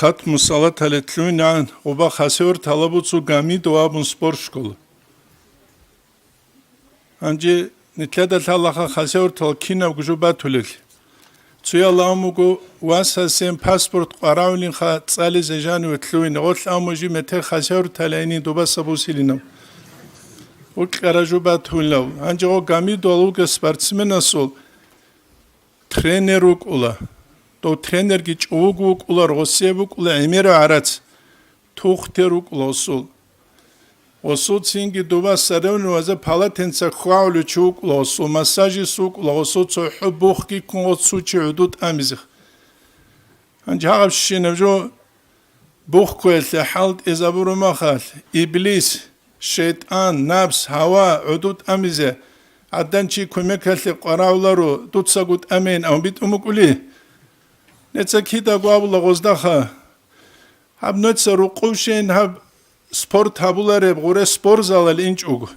Kat musalat aletlüğünen oba haseur talabutsu gami doğabun spor şkolu. Anci nitledet Allah'a haseur talkina gujuba tulil. Tsuya lamugu wasasen pasport qarawlin kha tsali zejani vetlüğün. Ol amuji mete haseur talayni doba sabusilinam. O karajuba tullav. Anci o gami doğaluga sportsmena sol. Treneruk ula. Do trener giç oğuk ular osebuk ula emir arat tuğteruk ula osul. Osul singi duva sarevnu vaze palatensa khuavlu çuk ula osul. Masajı suk ula osul tsuhu buhki kun otsu çi udut amizih. Hangi haqab şişinevjo buh kuelse halt ezaburu mahal. İblis, şeytan, nafs, hava udut amize. Addan çi kumekhalli qaravlaru tutsagut amin ama bit umuk uli. Netsa kita guabula gozdaha. Hab netsa ruqushen hab sport habulare gore spor zalal inç ugu.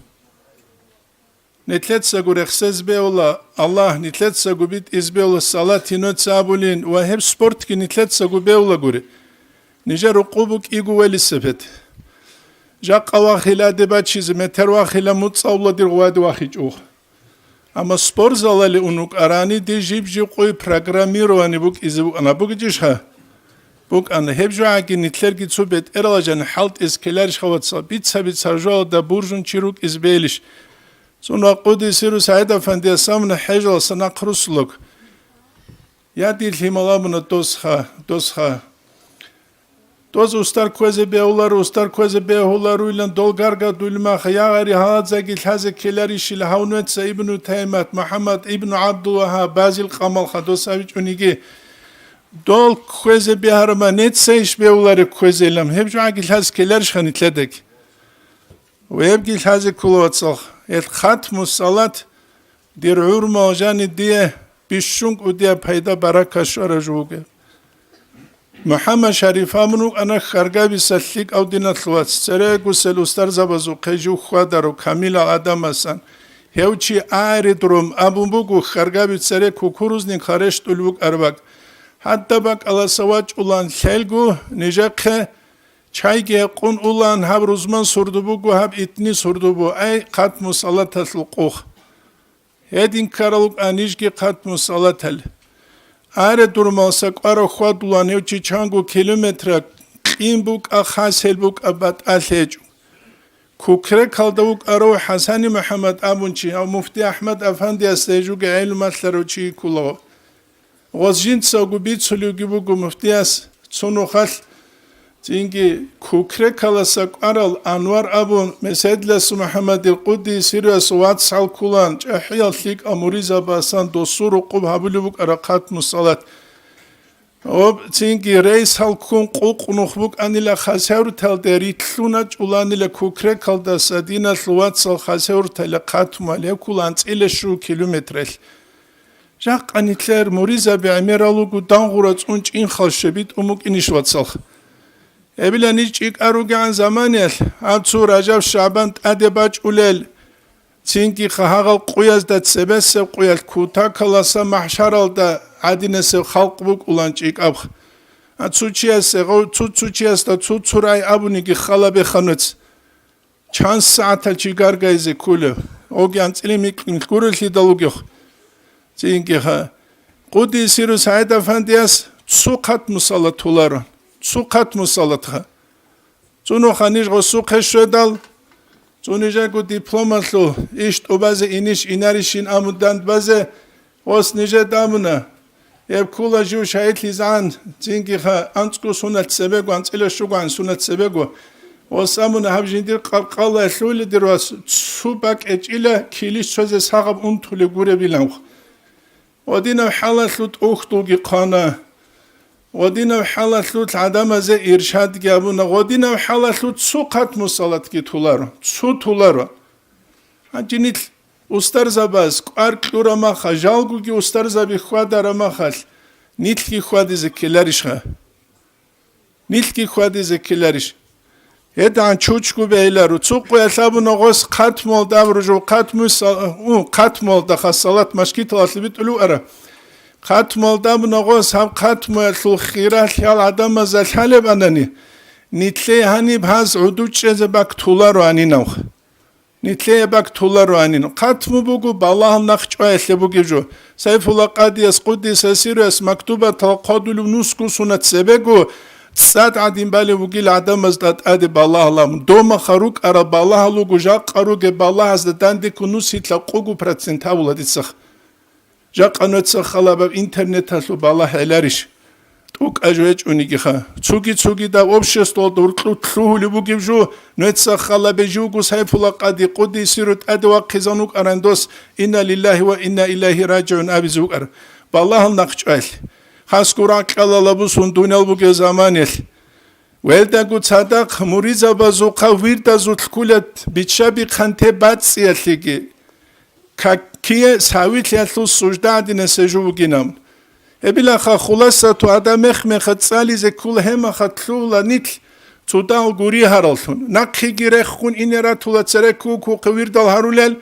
Netletsa gore xsez beola Allah netletsa gubit izbeola salati netsa abulin ve hep sport ki netletsa gu beola gore. Nije ruqubuk igu veli sepet. Jaqqa waxila debachiz meter waxila mutsavla dir guadi waxic ugu. Ama spor zalali unuk arani de jibji koy programirowani buk izbuk ana buk jişha. Buk ana hebjaki nitler gitsubet eralajan halt eskeler şavatsa bitsa sarjo da burjun çiruk izbeliş. Sonra Kudüs'ü Said Efendi'ye samna hecel sana krusluk. Ya dil himalamına dosha. Doz ustar koze beolar ustar koze beolaruyla dolgarga dulma hayari hadza gil haze keler işil havnet ibn Teymet Muhammed ibn Abdullah Bazil Kamal Hadosaviç unigi dol koze beharma netse iş beoları kozelam hep şu gil haz keler şanitledek ve hep gil haze kulovatsak et khatmu salat dir urma ojani diye bişunk udiye payda baraka şarajuge Muhammed Şerif amunu ana khargabi sallik avdina tluat sere gusel ustar zabazu qeju khwadaru kamila adamasan hevçi ari durum abumbugu khargabi sere kukuruznin kharesh tulbuk arbak hatta bak ala savaç ulan helgu nejaqe çayge qun ulan habruzman surdubugu hab itni surdubu ay qat musallatatul quh hedin karaluk anijki qat musallatal Are durmalsak ara xwadulan evçi çangu kilometre qimbuk akhaselbuk abat alhej. Kukre kaldavuk ara Hasani Muhammed abunçi av Mufti Ahmed Efendi asteju ge ilmatlar çi kulav. Gozjin sagu bitsulu gibugu Muftias sonu khal Çünkü kukre kalasak aral Anvar abun mesedles Muhammed el-Quddi sirves vatsal kulan cahiyatlik amuriza basan dosuru qub habulubuk arakat musalat. Çünkü reis halkun qulqunuqbuk anila khasevr tal deritluna ulanila kukre kalda sadina vatsal khasevr tal qatmale kulan ile şu kilometrel. Jak anitler muriza bi amiralugu dangurat unç in khalşebit umuk iniş vatsal. Ebilen hiç ilk arugan zamanel, Atsu Rajab Şaban adebaç ulel, çünkü kahagal kuyazda sebesse kuyal kuta kalasa mahşaralda adinese halk buk ulanç ilk ab. Atsu çiyase, Atsu çiyasta Tsuray abuni ki khalabe khanıts. Çans saatal çigar gayze kule. O gyans ilimik kurulhi daluk yok. Çünkü Kudüs'ü Said Efendiyas sukat musallatuların. Sukat musallatha. Zuno khanish go sukhe shedal. Zunija go diplomatlo isht obaze inish inarishin amudan baze os nije damna. Ev kula ju shahid lizan zingi kha antsku sunat sebego antsila shugan sunat sebego. Os amuna habjindir qalqalla hluli dirwas subak echila kilish söze sağab untule gure bilan. Odina halasut ukhtugi qana Godina halaslut adama ze irşad gabuna godina halaslut suqat musallat ki tularo su tularo Hacinit ustar zabaz qarq durama khajalgu ki ustar zabi khwadarama khal nitki khwadize kelarishha nitki khwadize kelarish Edan çuçku beyleru çuqu hesabına gos qatmol davruju qatmus qatmol da khasalat maşkit asli bitulu ara ختم الدم نغوس هم ختم الخيرات حال عدم زلحل بانني نتلي هني بهاز عدود شز باك تولارو اني نوخ نتلي باك تولارو اني نو ختم بوغو بالله نخچ ايل بوغي جو سيف الله قديس قدس سيرس مكتوبه تقادل نسكو سنت سبغو صد عدين بالي بوغي عدم زدت ادي بالله لام دوما خروق ارا بالله لوغو جا قروغ بالله از داندي كنوس يتلقوغو процентавула дисах جاقنوتس خلابب интернет алу балла хелариш тук ажвеч унигиха цуги да общество дуртлу бугивжу нетса халабе жугу сайфула qaди qudi sirut adwa qizanuk arandос inna lillahi wa inna ilayhi rajiun abizukar ballah naqchal haskura qalalabu sundunal buge zamanel welda gut sadaq muriza bazu qawirda zulkulat bichabi khante batsiatligi كي ساويت يالو سجداد نسجوجينام ابلا خلاصة تو ادم مخ تصالي زي كل هم خطلولا نيت توداو غوري هارلتون ناقي غيرخون انيراتولا تسركو كو قوير دال هارولل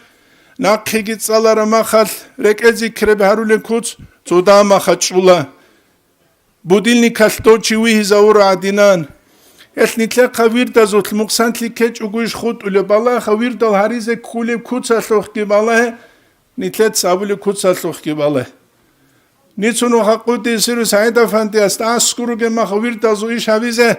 ناقي غيصالار ما خال ركزي كرب هارولل كوت تودا ما خچولا بوديلني كالتو چوي زاور عدينان اتنيتلا قوير دازوت مقسانتلي كچ اوغوش خود ول بالا قوير دال هاريزه كولب كوتسالوخ كي بالا نتلت سابل كوتسالوخ كي بالا نيتسونو حقودي سيرو سايدا فانتي استاسكورو كما قوير دازو ايش هابيزه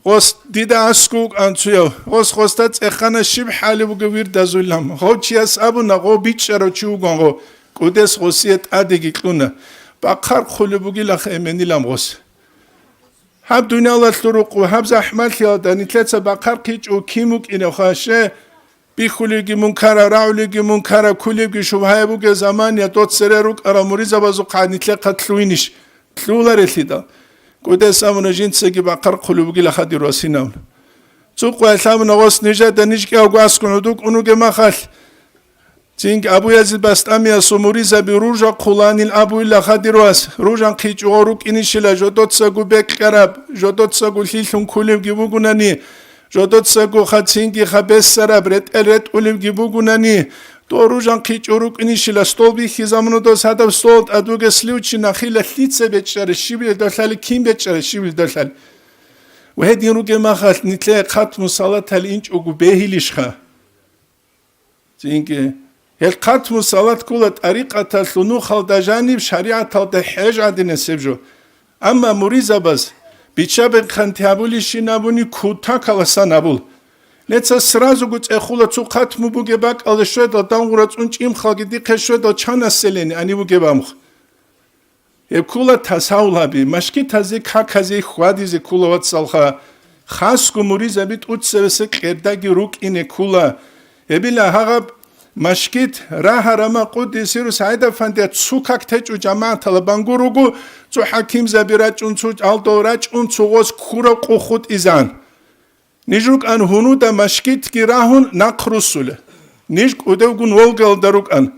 غوس ديدا اسكوك انتيو غوس غوستات اخانا شب حالي بوغوير دازولام غوچياس ابو نغو بيچرو چوغونغو قودس غوسيت اديگي قونا باقار خولبوغي لاخ امنيلام غوس هب دنیا لطرق و هب زحمت یادنی تلت باقر کیچ و کیموک اینو خاشه بی خلیگی منکر راولیگی منکر کلیگی شبهه بوگ زمان یا دوت سره روک اراموری زبازو قانیتله قتلوینش تلولا رسیده گوده سامون جنسگی باقر خلیبوگی لخدی راسی نون چوق و اسلام نواس نجات دنیش که اوگاس کنودوک اونو که مخال چینگ ابو یزید بستامی سوموری زبی روجا قولانیل ابو لخدی راس روجان قیچ و روک اینیشلا جدوت سگو بکراب جدوت سگو لیلون کلیب گیبوگونانی جدوت سگو خاتینگی خبس سراب رت اولیم گیبوگونانی تو روجان قیچ و روک اینیشلا استول بی خیزامونو دوست هدف استول ادوگ سلیوچی نخیل لیتسه بچره شیبیل داشتالی کیم بچره شیبیل داشتالی و هدین رو که مخال نیتله ختم صلاة تل اینچ اوگو بهیلیش خوا چینگی القتم الصلاة كل طريقة الثنو خلد جانب شريعة الحج عدنا سبجو أما مريزة بس بيشاب خنتيابولي شنابوني كوتا كلاسا نابول نتسا سرازو قلت اخولا تو قتم بوگه باك على شوية دان غرات اونچ ام خلقي دي قشوية دا چانا سليني اني بوگه بامخ يبكولا تساولا بي مشكي تازي كاكازي خوادي زي كولا واتسالخا خاصكو مريزة بيت اوت سوسك ارداگي روك اني كولا يبلا هغب مشكيت راها رما قدس سيرو سعيدة فانديت سوكاك تجو جماعة طلبانگوروغو تو حكيم زبيراج انسو الدوراج انسو غوز كورا قوخوت إزان نجروك أن هنود مشكيت كي راهون نقرسوله نجك ودوغون والغل داروك أن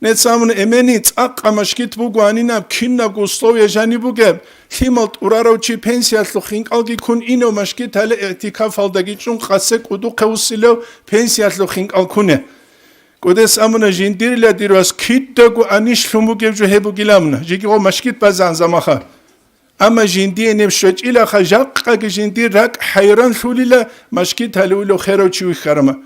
نتسامن امني تاقا مشكيت بوغو أنينا كينا غوستو يجاني بوغب خيمالت ورارو چي پنسيات لخينك ألغي كون إنو مشكيت هل اعتكاف هالداگي چون قاسك ودو قوسيلو پنسيات لخينك ألكونه قدس امنا جندير لا ديروس كيدغو انيش لوموگه جو هبوگيلامنا جيگو مشكيت بازان زماخه اما جندي نمشوچ الى خجق جندير رك حيران شوليلا مشكيت هلولو خيرو چوي خرما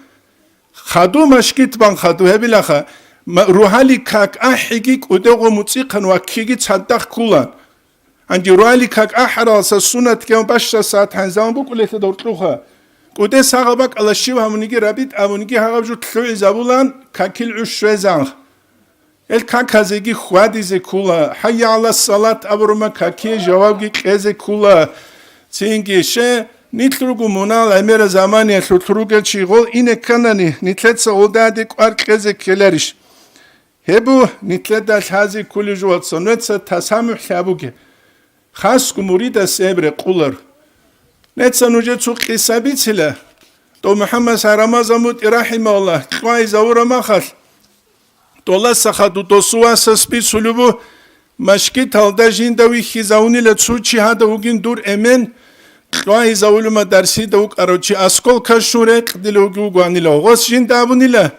خدو مشكيت بان خدو هبلاخه روحالي كاك احيگي قدغو موسيقن وكيگي صدق كولان اندي روحالي كاك احراس سنت كم باش ساعت هنزام بوكلت دورتلوخه قده ساقبك على الشيء همونيجي رابط همونيجي هاقب جو تلوي زبولان كاكيل عشرة الكاكازيجي خوادي زي كولا حي على الصلاة أبرما كاكي جوابجي كازي كولا تينجي شيء نتلوغو منال أمير زماني تلوغو شغل إنه كانني نتلت سعودادك وار كازي كلارش هبو نتلت داش هازي كل جوات سنوات ستسامح لابوكي خاصكو مريد سيبر قولر نتسا نوجه تو قصابي تلا تو محمد سرمازموت رحمه الله قوي زورا ما خل تولا سخدو تو سوا سسبي سلوبو مشكي تالدا جندوي خزاوني لتسوچي هذا وگين دور امن قوي زولما درسي دوك اروچي اسكول كشوره قدلوگو گوانيلا غوس جندابونيلا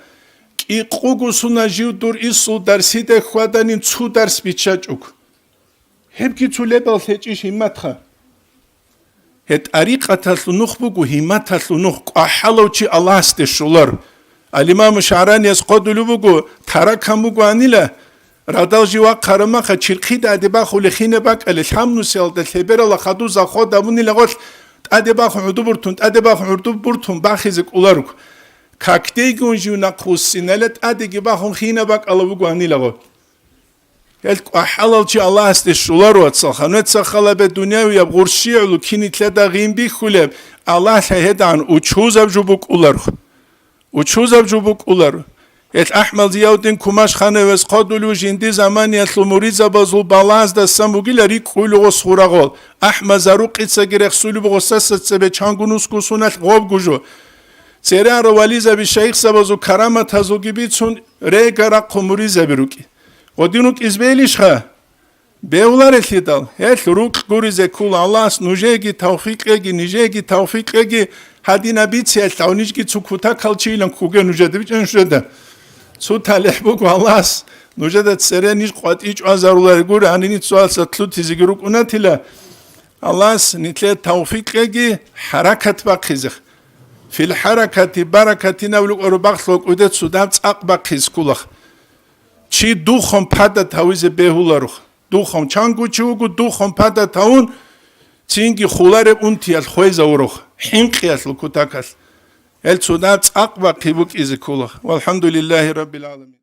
قوقوسونا جيودور إسو درسيده خوادانين تسو درس بيتشاجوك هبكي توليبال ثيجيش همتخا هت أريقة نخبوكو همتها نخ أحلوشي الله استشولر الإمام الشعراني يسقط لبوكو تراكموكو أنيلا رادال جوا قرماخا تشيلقيد أدباخو لخينة باك الحمد سيال دلتبير الله خدو زاخو دابوني لغوش أدباخو عدو برتون أدباخو عدو برتون باخيزك أولاروك كاكتيجون جونا قوسينالت أدقي باخو خينة باك الله بوكو أنيلا غو يلك أحلوشي الله استشولر واتساخا نتساخلا بالدنيا ويبغور شيعلو كيني تلادا غيم بيخولب الله شهدان وچوزب جوبوك أولارو وچوزب جوبوك أولارو الأحمد زياودين كماش خانه وسقادلو جندي زماني المريض بازو بالاز دا سموغيل ريك خولو غسخوراغول أحمد زاروق إتساقريخ سولو بغساسة سبه چانگونوس كسونات غوب گوجو سيران رواليزا بشيخ سبازو كرامة تازوغي بيتسون ريقا رقو مريزا بروكي ودينوك إزبيليش خا بيولار الهدال هل روك غوريزة كول الله نوجيجي توفيقيجي نيجيجي توفيقيجي هادينا بيتسي التاونيجي تسوكوتا كالچيلان كوغي نوجده بيچن شده سو تالحبوك والله نوجده تسرينيش قوات إيش عزارولار غوري هانيني تسوال ستلو تيزيگروك اوناتيلا الله نتلي توفيقيجي حركت باقيزخ في الحركة بركة نولوك أرباخلوك ودت سودام تساق باقيز كولخ چی دوخم پادا تاویز بهولاروخ دوخم چانگو چوگو دوخم پادا تاون چینگی خولار اون تیال خویز اوروخ حینقیاس لکوتاکاس الچودات اقبا قیبوک ایز کولخ والحمد لله رب العالمين